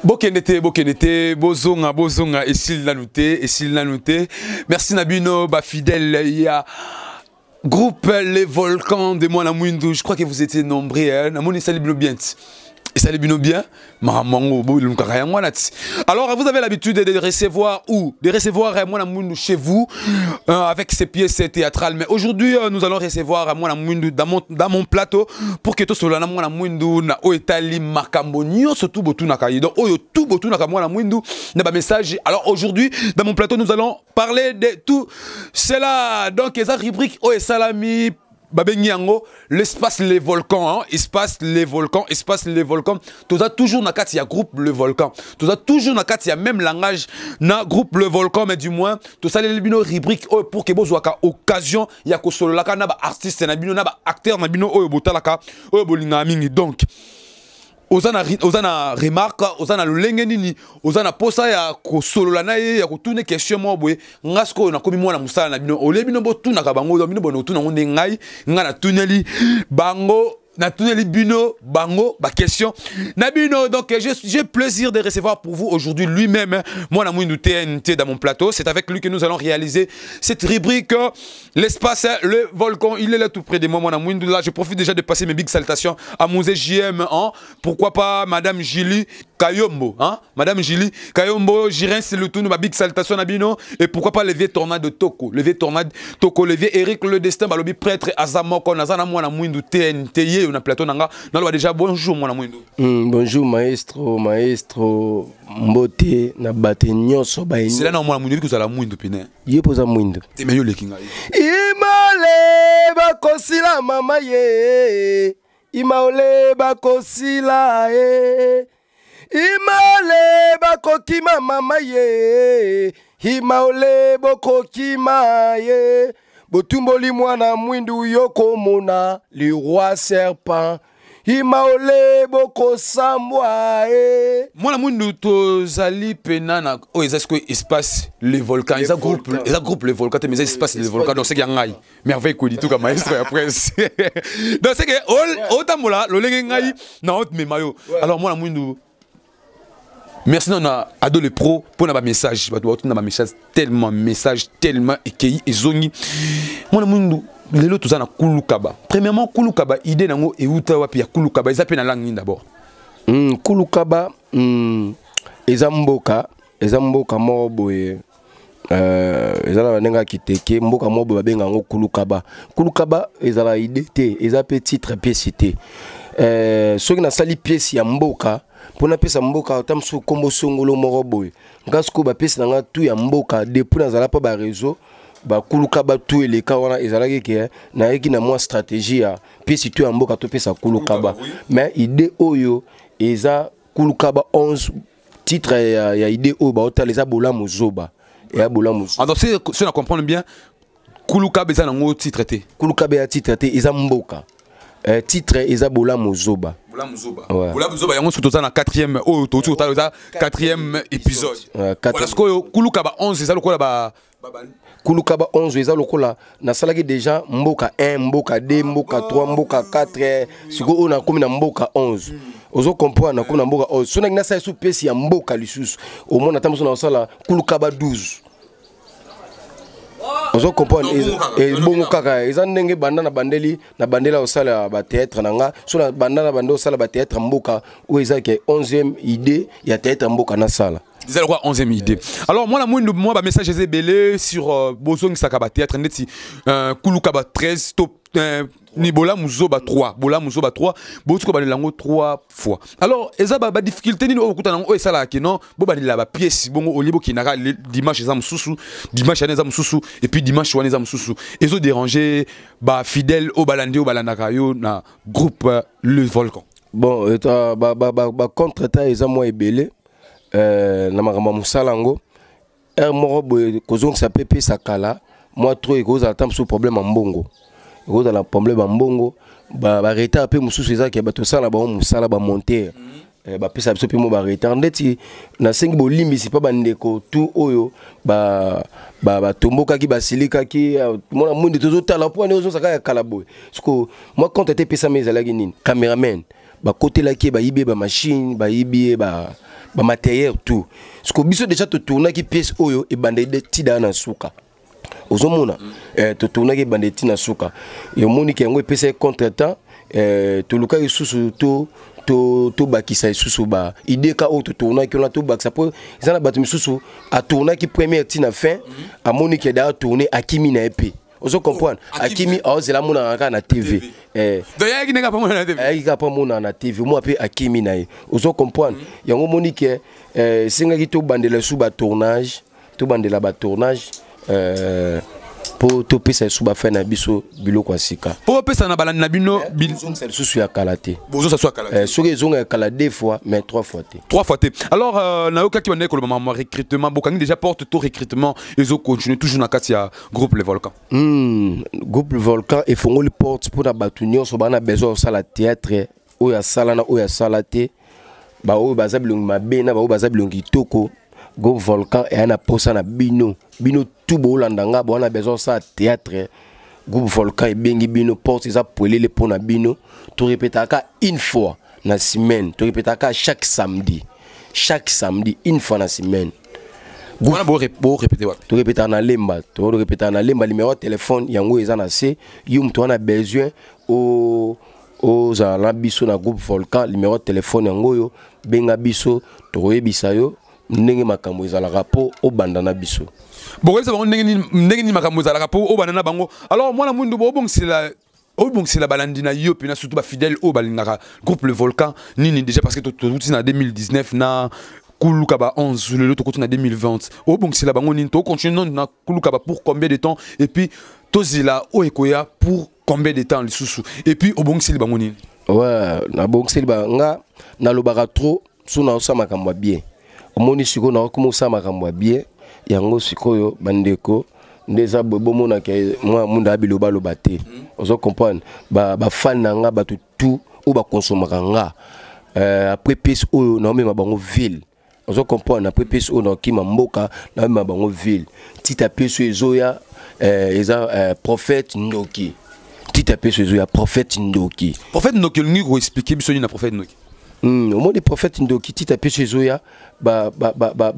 Bokenete, bozonga, et s'il l'a noté. Merci Nabino, fidèle, il y a groupe Les Volcans de Mwana Mwindu. Je crois que vous étiez nombreux, hein. Namoni salibino bien. Et ça bien. Alors, vous avez l'habitude de recevoir Mwana Mwindu chez vous avec ces pièces théâtrales. Mais aujourd'hui, nous allons recevoir Mwana Mwindu dans mon plateau pour que tout cela Mwana Mwindu na oetali makambonio surtout botu nakayi. Donc, tout botu nakamwana Mwindu na ba message. Alors aujourd'hui, dans mon plateau, nous allons parler de tout cela. Donc, les rubriques O et Salami. L'espace Les Volcans, espace Les Volcans. Tout ça toujours na kat, il y a groupe Le Volcan. Tout ça toujours na kat, il y a même langage na groupe Le Volcan, mais du moins tout ça les bino rubrique pour que vous ayez occasion, il y a que solo la na ba artiste na bino na ba acteur na bino oyo botalaka oyo bolinga mingi. Donc ozana remarque, ozana lolenge nini, ozana posa ya ko solo la na ye ya ko tourner question mo boye ngasko na komi mwana musala na bino ole bino bo tuna ka bango bino bono tuna ngonde ngai ngana tuneli bango na tuneli bino bango ba question na bino. Donc j'ai plaisir de recevoir pour vous aujourd'hui lui-même Mwana Mwindu TNT dans mon plateau. C'est avec lui que nous allons réaliser cette rubrique l'espace Le Volcan. Il est là tout près de moi Mwana Mwindu. Là je profite déjà de passer mes big salutations à Mouzé JM, hein? Pourquoi pas Madame Julie Kayombo, hein? Madame Julie Kayombo, Jirin c'est le tout ma big salutation à bino. Et pourquoi pas le vieux tornade de Toko, le vieux tornade Toko, le vieux Eric le destin balobi prêtre Azamoko Nazana Mwana Mwindu TNT. On a plateau nanga nalo déjà bonjour Mwana Mwindu. Bonjour maestro mbote na bate nyonso baini. C'est là na Mwana Mwindu que ça la Mwindu pine. Yepoza Mwindu. Te meyo le kinga. Imale bakosila mama ye. Imaole bakosila ye. Imale bakokima mama ye. Imaole bokokima ye. Botumboli Mwana Mwindu yoko mona le roi serpent. Imaole boko sambwa e. Mwana Mwindu tozali penana o ezasko espace Les Volcans. Ils groupe Les Volcans mais espace Les Volcans donc c'est ngai. Merveille ko dit tout comme maestro ya presse. Donc c'est que otamola lo lenge ngai na haute memayo. Alors Mwana Mwindu merci non a ado le pro pour na message na message tellement écueilli et zoni. Mwana Mwindu lelo tout ça na Kulukaba. Premièrement Kulukaba idée nango euta wapi ya Kulukaba ils appellent na langue d'abord. Kulukaba ezamboka mo boye ezala nenga kiteke mboka mo boye benga ngo Kulukaba. Kulukaba ezala idée te eza petit titre pièce te. Soki na sali pièce ya mboka pona pesa mboka tamso kombo songolo moko boye ngasko ba pesa nga tu ya mboka depuis nazala pa ba réseau ba Kulukaba tu eleka wana ezalaki ke na yeki na moi stratégie ya pesi tu ya mboka to pesa Kulukaba mais idée oyo eza Kulukaba 11 titre ya idée oyo ba otala eza bola mozoba ya bola mozoba. Alors si on comprend bien Kulukaba eza nango titre te Kulukaba ya titre te eza mboka titre eza bola mozoba. Bola mozoba yango surtout ça na 4e oh tout ça 4e épisode. Parce que Kulukaba 11 eza lokola ba Kulukaba 11 eza lokola na salaki déjà mboka 1 mboka 2 mboka 3 mboka 4 siko ona komi na mboka 11 ozo comprendre na komi na mboka 11 sona ngina sa sou pesi ya mboka lisusu au mona tamso na sala Kulukaba 12 ozo comprendre et bongo kaka eza ndenge banda na bandela osala ba théâtre nanga sona banda na bando osala ba théâtre mboka ou eza ke 11e idée ya théâtre mboka na sala. Ils ont 11e idée. Alors moi ba message est belé sur Bozong Sakaba théâtre neti Kulukaba 13 top ni bola muzoba 3 botuko ba lango 3 fois. Alors eza ba difficulté ni okuta nango e sala ke non bo ba la ba pièce bongo olibo ki naka dimanche za mususu dimanche ane za mususu et puis dimanche wane za mususu ezo déranger ba fidèle au balandi au balandaka yo na groupe Le Volcan. Bon ba contre ta eza moi ebele na makambo musalango moko boye kozonga sa pepe sakala moi trop ekoza tam sous problème mbongo ekoza la problème mbongo ba retard pe mususu ezaki ba to sala ba musala ba monter ba pesa biso pe mo ba retard ndeti na sengi bolimbisi pa bandeko tout oyo ba tomboka ki basilika ki mona mundi tozo tala po ne ozo saka kala boye parce que moi quand était pesa mes alagi nini cameraman ba côté là qui ba yibé ba machine ba yibé ba ba matériel tout ce que biso déjà to tourner qui pièce oyo et bande de tida na suka ozomona to tourner qui bande tina suka yo moni ki yango epesa contretemps to luka isusu to bakisa isusu ba idée ka o to tourner qui on a to bakisa po ezana batu misusu a tourner qui première tina fin a moni ki da tourner akimi na épée. Vous comprenez? Akimi a osé la mona na TV. D'ailleurs, il n'y a pas mon TV. Il n'y a pas mon TV. Moi, je Akimi na. Vous comprenez? Il y a un moment que c'est un qui bande le sous tournage, tout bande la tournage pour tout pesa sous faire na biso bilo kwa sika. Pour pesa na balana bino bizon c'est sous ya kalaté. Bozo ça soit kalaté. Sur les zones kala deux fois mais trois fois. Trois fois. Alors na yoka ki bande ko le moment recrutement bokani déjà porte tout recrutement ils ont continué toujours na katia groupe Le Volcan. Groupe Le Volcan et font le porte pour la batunion so bana besoin ça la théâtre ou ya salana ou ya salaté ba o bazabilong mabena ba o bazabilong kitoko. Groupe Volcan et un posa na bino tout beau landanga bon on a besoin ça théâtre Groupe Volcan et bengi bino porte ça pour les pour na bino tu répètes une fois na semaine tu répètes chaque samedi une fois na semaine on a beau répéter tu répètes na lemba numéro de téléphone yango ezana c yum tu on a besoin au za biso na Groupe Volcan numéro de téléphone yango yo benga biso to yebisa yo ndenge makambo ezalaka po o bandana biso bon ça va ndenge ni makambo ezalaka po o bandana bango alors moi na mundu bo bon c'est la balandina yo puis na surtout ba fidèle o balingaka Groupe Le Volcan nini déjà parce que tout na 2019 na Kulukaba 11 le lot continue en 2020 o bon c'est la bango nini to continue na Kulukaba pour combien de temps et puis tozila o ekoya pour combien de temps le sous et puis o bon c'est la bango nini ouais na bon c'est nga na lobaka trop suna osama makambo bien omoni siko na ko musama makambo bien yango sikoyo bandeko ndeza bobo mona ke moi munda abiloba lobate ozo comprendre ba fan nanga ba tout ou ba consommer nga après pièce oyo na mema bango ville ozo comprendre après pièce oyo na kima mboka na mema bango ville tita pièce ezoya eza prophète Ndoki tita pièce ezoya prophète Ndoki ngi ko expliquer biso ni na prophète Ndoki au moins les prophètes Ndoki tita pièce ezoya ba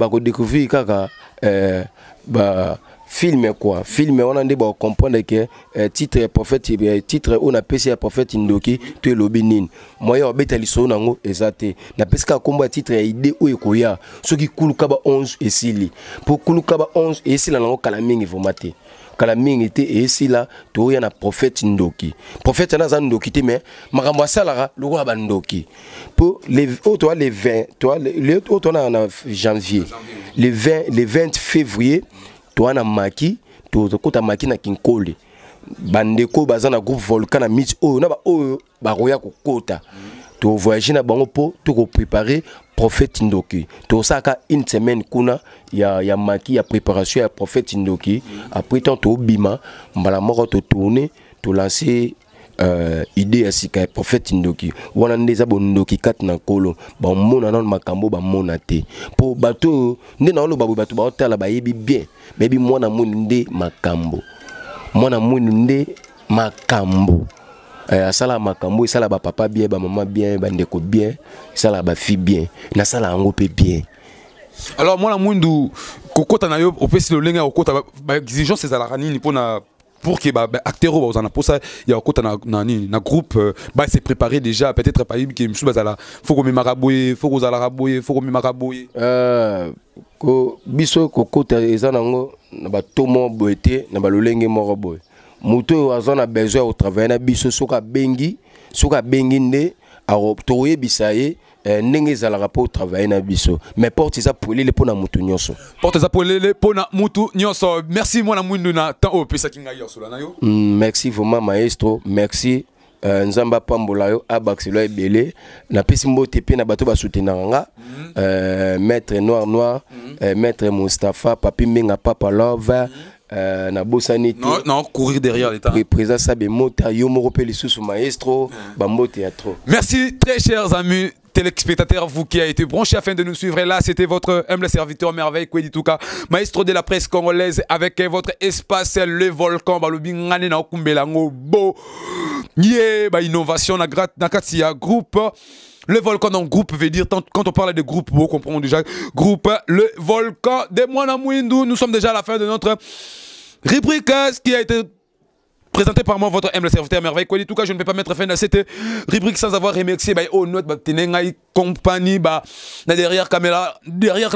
redécouvrir kaka film quoi film on a ndé ba comprendre que titre prophète titre on a PC prophète Ndoki tu lobinine moyen obeta liso nango ezate na peska komba titre ya idée o ekoya soki kulukaba 11 esili pour kulukaba 11 esila nango kala mingi vomate kala mingi était ici là to ya na prophète Ndoki prophète na za Ndoki te mais makambo salara loko ba Ndoki pour les autres les 20 toi les autres en janvier les 20 février toi na maki to kota maki na kinkole bandeko bazana Groupe Volcan na mit o na ba o ba roya ko kota to voyager na bango po to ko préparer prophète Ndoki to saka une semaine kuna ya maki ya préparation ya prophète Ndoki après tant to bima mbala moko to tourner to lancer idée ya sika prophète Ndoki wana ndeza bondoki kat na kolo ba mona na makambo ba mona te po bato nde na lo bato ba tala ba yebi bien bebi mwana munde makambo asala makambo esala ba papa bien ba maman bien ba ndeko bien esala ba fille bien na sala ngo pe bien alors mwana mundu kokota na yo opesi lo lenga kokota ba exigence ezala nini pona pour que acteur ou on a pour ça il y a côté na groupe bah c'est préparé déjà peut-être pas que monsieur bazala faut qu'on me marabouiller faut qu'on ala rabouiller faut qu'on me marabouiller ko biso ko kota ezanango na ba tomo boete na ba lolenge moko boy muto azana besoin au travail na biso soka bengi nde a toye bisaye ndenge ezala rapport travail na biso mais porte ça pour les pona mutu nyonso porte ça pour les pona mutu nyonso merci moi na mundu na temps au pesa kinga yoso la na yo merci vraiment maestro merci nzamba pambola yo abaxelo ebele na pesi mbote pe na bato ba soutenir nga maître noir maître Mustafa papi menga papa love na bosani non courir derrière l'état présent ça be mota yo moko pe lisusu maestro ba mbote ya trop merci très chers amis téléspectateurs, vous qui avez été branchés afin de nous suivre. Et là, c'était votre humble serviteur merveille, Kwedi Touka, maestro de la presse congolaise, avec votre espace Le Volcan, Balubingane na Okumbelango, Bo, Yé, innovation, na Katia, groupe Le volcan, donc groupe veut dire, quand on parle de groupe, vous comprenez déjà, groupe, le volcan de Mwana Mwindu. Nous sommes déjà à la fin de notre rubrique, ce qui a été présenté par moi, votre humble serviteur merveille. En tout cas, je ne vais pas mettre fin à cette rubrique sans avoir remercié notre compagnie derrière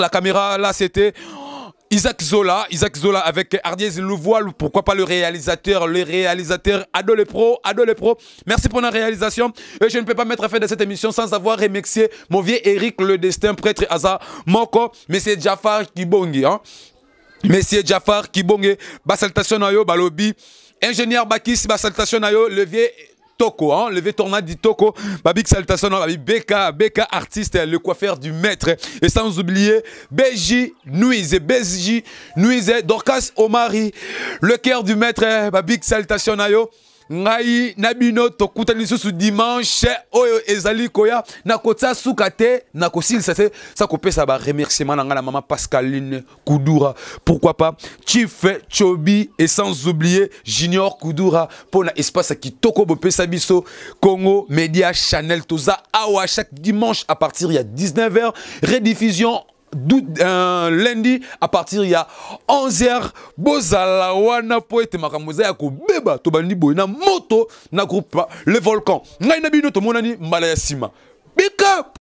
la caméra. Là, c'était Isaac Zola avec Ardiez Louvoile, pourquoi pas le réalisateur Ado le Pro. Merci pour la réalisation. Et je ne peux pas mettre fin à cette émission sans avoir remercié mon vieux Eric le Destin, prêtre Aza Moko, Monsieur Jafar Kibongi. Monsieur Jafar Kibongi, salutation à yo, balobi. Ingénieur Bakis, salutation à yo, le vieux Toko, le vieux tornade du Toko, Babik salutation, Beka artiste, le coiffeur du maître, et sans oublier BJ Nuize, Dorcas Omari, le cœur du maître, Babik salutation à yo. Ngai nabino tokutani sous dimanche oyo ezali koya na kotsa sukate na kosil ça kopé ça ba remerciement na la maman Pascaline Koudoura, pourquoi pas Chief Chobi, et sans oublier Junior Koudoura pour la espace qui toko bopé sabiso Congo Media Channel toza awa chaque dimanche à partir il y a 19h, rediffusion lundi à partir il y a 11h. Bozala wana poete makamoza ya kobeba to bandi boy na moto na groupe le volcan ngai na bino to monani mbala ya sima bika.